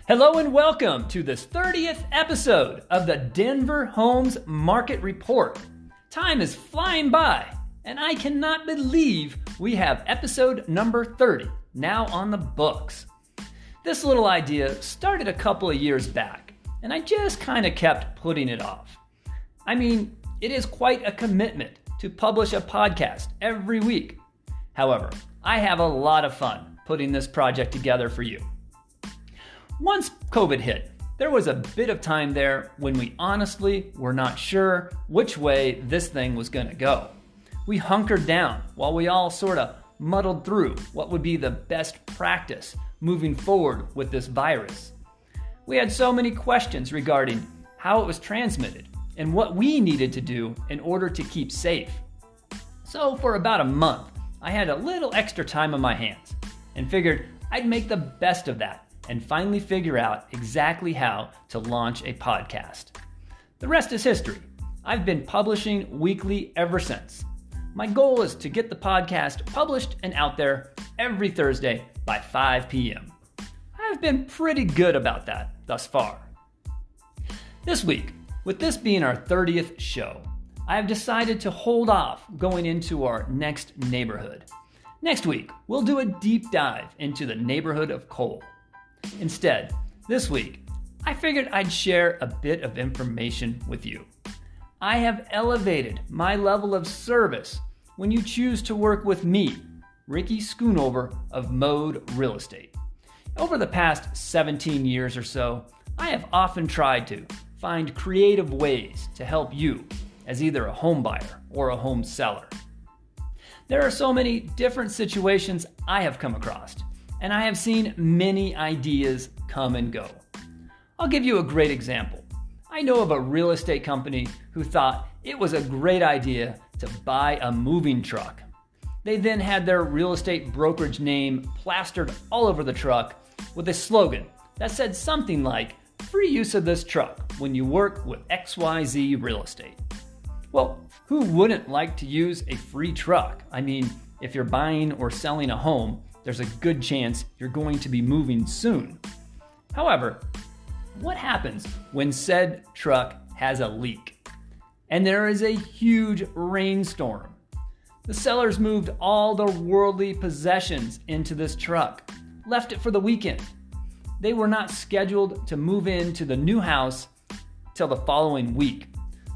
Hello and welcome to this 30th episode of the Denver Homes Market Report. Time is flying by, and I cannot believe we have episode number 30 now on the books. This little idea started a couple of years back, and I just kind of kept putting it off. I mean, it is quite a commitment to publish a podcast every week. However, I have a lot of fun putting this project together for you. Once COVID hit, there was a bit of time there when we honestly were not sure which way this thing was going to go. We hunkered down while we all sort of muddled through what would be the best practice moving forward with this virus. We had so many questions regarding how it was transmitted and what we needed to do in order to keep safe. So for about a month, I had a little extra time on my hands and figured I'd make the best of that and finally figure out exactly how to launch a podcast. The rest is history. I've been publishing weekly ever since. My goal is to get the podcast published and out there every Thursday by 5 p.m. I've been pretty good about that thus far. This week, with this being our 30th show, I have decided to hold off going into our next neighborhood. Next week, we'll do a deep dive into the neighborhood of Cole. Instead, this week, I figured I'd share a bit of information with you. I have elevated my level of service when you choose to work with me, Ricky.schoonover of Mode Real Estate. Over the past 17 years or so, I have often tried to find creative ways to help you as either a home buyer or a home seller. There are so many different situations I have come across, and I have seen many ideas come and go. I'll give you a great example. I know of a real estate company who thought it was a great idea to buy a moving truck. They then had their real estate brokerage name plastered all over the truck with a slogan that said something like, "Free use of this truck when you work with XYZ Real Estate." Well, who wouldn't like to use a free truck? I mean, if you're buying or selling a home, there's a good chance you're going to be moving soon. However, what happens when said truck has a leak and there is a huge rainstorm? The sellers moved all their worldly possessions into this truck, left it for the weekend. They were not scheduled to move into the new house till the following week.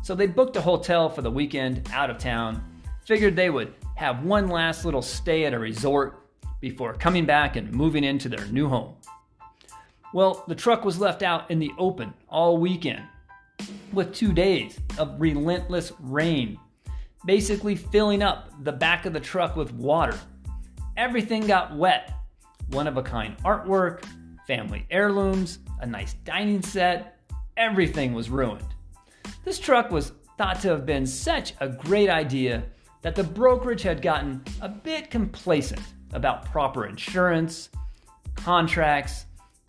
So they booked a hotel for the weekend out of town, figured they would have one last little stay at a resort before coming back and moving into their new home. Well, the truck was left out in the open all weekend with 2 days of relentless rain, basically filling up the back of the truck with water. Everything got wet. One-of-a-kind artwork, family heirlooms, a nice dining set, everything was ruined. This truck was thought to have been such a great idea that the brokerage had gotten a bit complacent about proper insurance, contracts.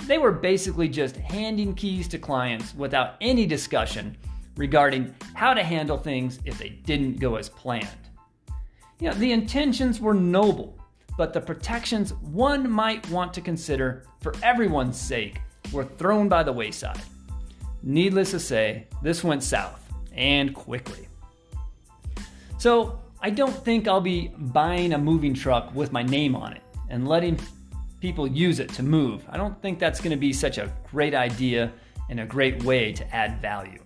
They were basically just handing keys to clients without any discussion regarding how to handle things if they didn't go as planned. The intentions were noble, but the protections one might want to consider for everyone's sake were thrown by the wayside. Needless to say, this went south, and quickly. So, I don't think I'll be buying a moving truck with my name on it and letting people use it to move. I don't think that's going to be such a great idea and a great way to add value.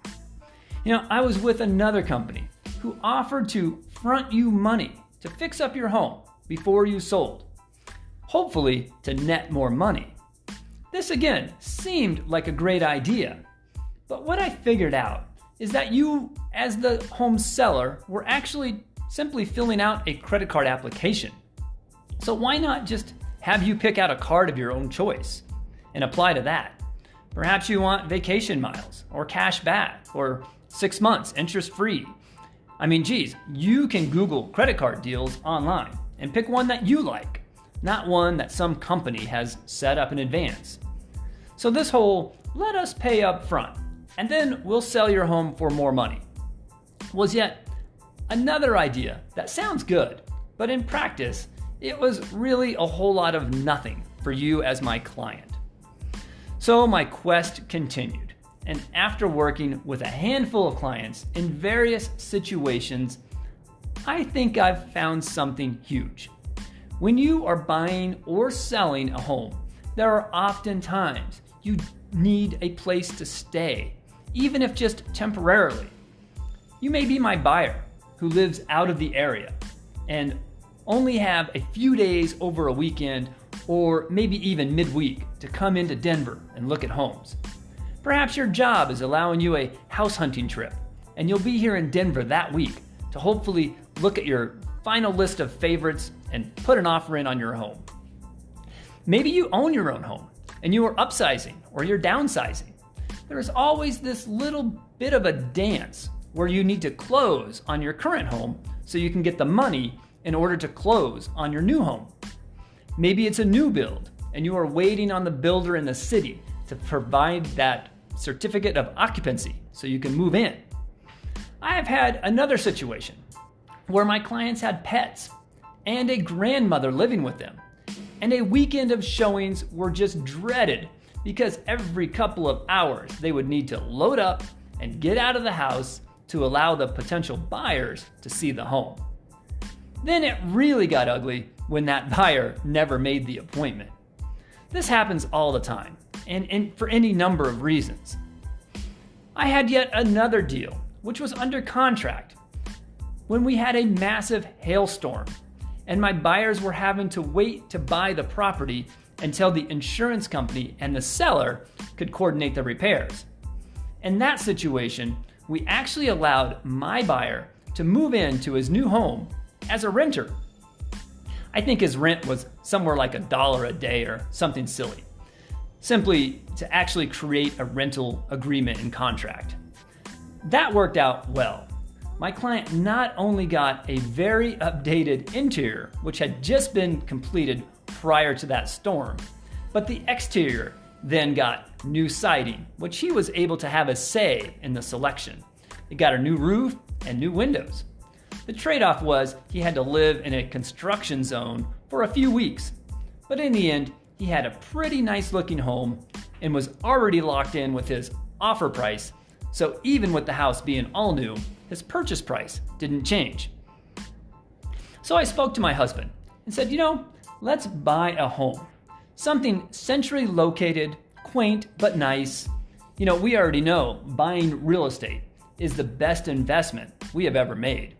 I was with another company who offered to front you money to fix up your home before you sold, hopefully to net more money. This again seemed like a great idea, but what I figured out is that you, as the home seller, were actually simply filling out a credit card application. So why not just have you pick out a card of your own choice and apply to that? Perhaps you want vacation miles or cash back or 6 months interest-free. I mean, geez, you can Google credit card deals online and pick one that you like, not one that some company has set up in advance. So this whole let us pay up front and then we'll sell your home for more money was yet another idea that sounds good, but in practice, it was really a whole lot of nothing for you as my client. So my quest continued, and after working with a handful of clients in various situations, I think I've found something huge. When you are buying or selling a home, there are often times you need a place to stay, even if just temporarily. You may be my buyer who lives out of the area and only have a few days over a weekend or maybe even midweek to come into Denver and look at homes. Perhaps your job is allowing you a house hunting trip and you'll be here in Denver that week to hopefully look at your final list of favorites and put an offer in on your home. Maybe you own your own home and you are upsizing or you're downsizing. There is always this little bit of a dance where you need to close on your current home so you can get the money in order to close on your new home. Maybe it's a new build and you are waiting on the builder in the city to provide that certificate of occupancy so you can move in. I have had another situation where my clients had pets and a grandmother living with them, and a weekend of showings were just dreaded because every couple of hours they would need to load up and get out of the house to allow the potential buyers to see the home. Then it really got ugly when that buyer never made the appointment. This happens all the time, and for any number of reasons. I had yet another deal, which was under contract, when we had a massive hailstorm, and my buyers were having to wait to buy the property until the insurance company and the seller could coordinate the repairs. In that situation, we actually allowed my buyer to move into his new home as a renter. I think his rent was somewhere like $1 a day or something silly, simply to actually create a rental agreement and contract. That worked out well. My client not only got a very updated interior, which had just been completed prior to that storm, but the exterior then got new siding, which he was able to have a say in the selection. It got a new roof and new windows. The trade-off was he had to live in a construction zone for a few weeks, but in the end, he had a pretty nice looking home and was already locked in with his offer price, so even with the house being all new, his purchase price didn't change. So I spoke to my husband and said, let's buy a home. Something centrally located, quaint but nice. We already know buying real estate is the best investment we have ever made.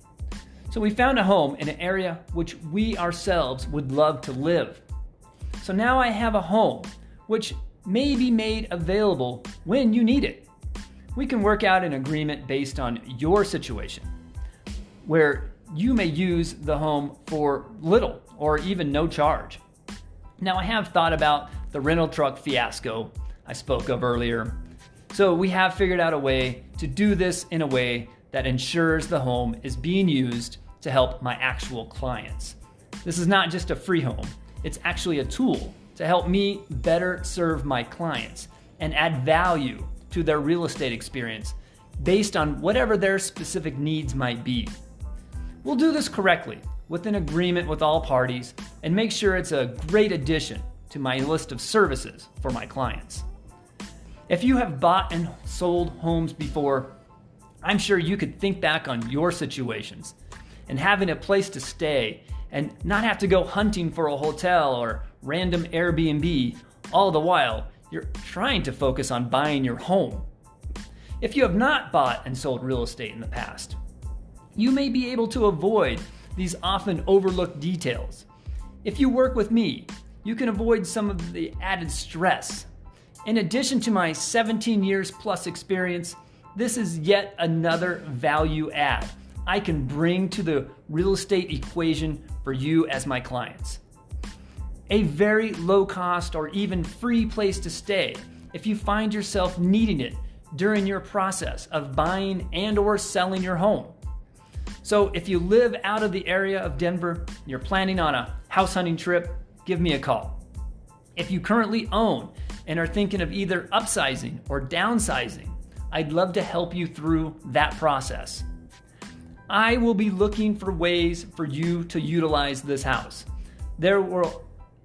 So we found a home in an area which we ourselves would love to live. So now I have a home which may be made available when you need it. We can work out an agreement based on your situation, where you may use the home for little or even no charge. Now, I have thought about the rental truck fiasco I spoke of earlier, so we have figured out a way to do this in a way that ensures the home is being used to help my actual clients. This is not just a free home, it's actually a tool to help me better serve my clients and add value to their real estate experience based on whatever their specific needs might be. We'll do this correctly with an agreement with all parties and make sure it's a great addition to my list of services for my clients. If you have bought and sold homes before, I'm sure you could think back on your situations and having a place to stay and not have to go hunting for a hotel or random Airbnb, all the while you're trying to focus on buying your home. If you have not bought and sold real estate in the past, you may be able to avoid these often overlooked details. If you work with me, you can avoid some of the added stress. In addition to my 17 years plus experience, this is yet another value add I can bring to the real estate equation for you as my clients. A very low cost or even free place to stay if you find yourself needing it during your process of buying and or selling your home. So if you live out of the area of Denver, you're planning on a house hunting trip, give me a call. If you currently own and are thinking of either upsizing or downsizing, I'd love to help you through that process. I will be looking for ways for you to utilize this house. There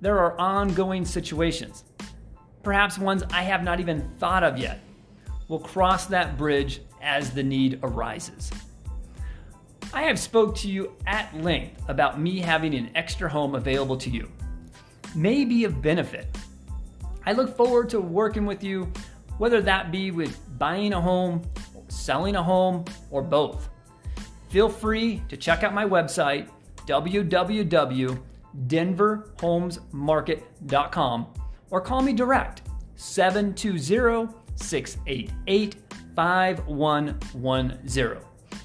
are ongoing situations perhaps ones I have not even thought of yet. We'll cross that bridge as the need arises. I have spoke to you at length about me having an extra home available to you. May be of benefit. I look forward to working with you, whether that be with buying a home, selling a home, or both. Feel free to check out my website, www.denverhomesmarket.com, or call me direct, 720-688-5110.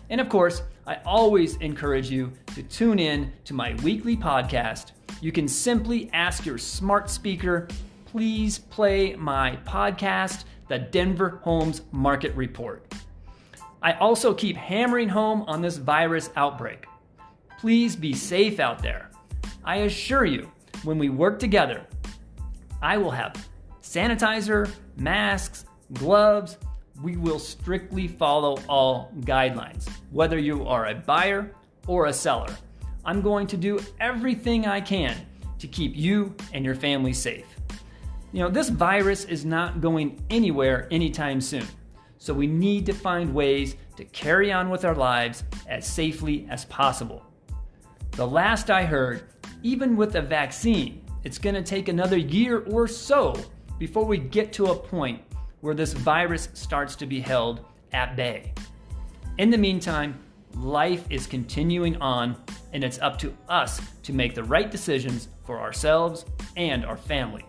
And of course, I always encourage you to tune in to my weekly podcast. You can simply ask your smart speaker, please play my podcast, the Denver Homes Market Report. I also keep hammering home on this virus outbreak. Please be safe out there. I assure you, when we work together, I will have sanitizer, masks, gloves. We will strictly follow all guidelines, whether you are a buyer or a seller. I'm going to do everything I can to keep you and your family safe. This virus is not going anywhere anytime soon. So we need to find ways to carry on with our lives as safely as possible. The last I heard, even with a vaccine, it's going to take another year or so before we get to a point where this virus starts to be held at bay. In the meantime, life is continuing on, and it's up to us to make the right decisions for ourselves and our family,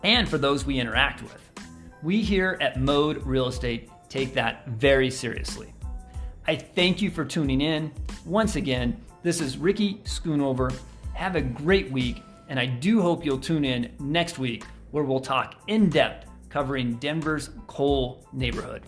and for those we interact with. We here at Mode Real Estate take that very seriously. I thank you for tuning in. Once again, this is Ricky.schoonover. Have a great week, and I do hope you'll tune in next week where we'll talk in depth covering Denver's Cole neighborhood.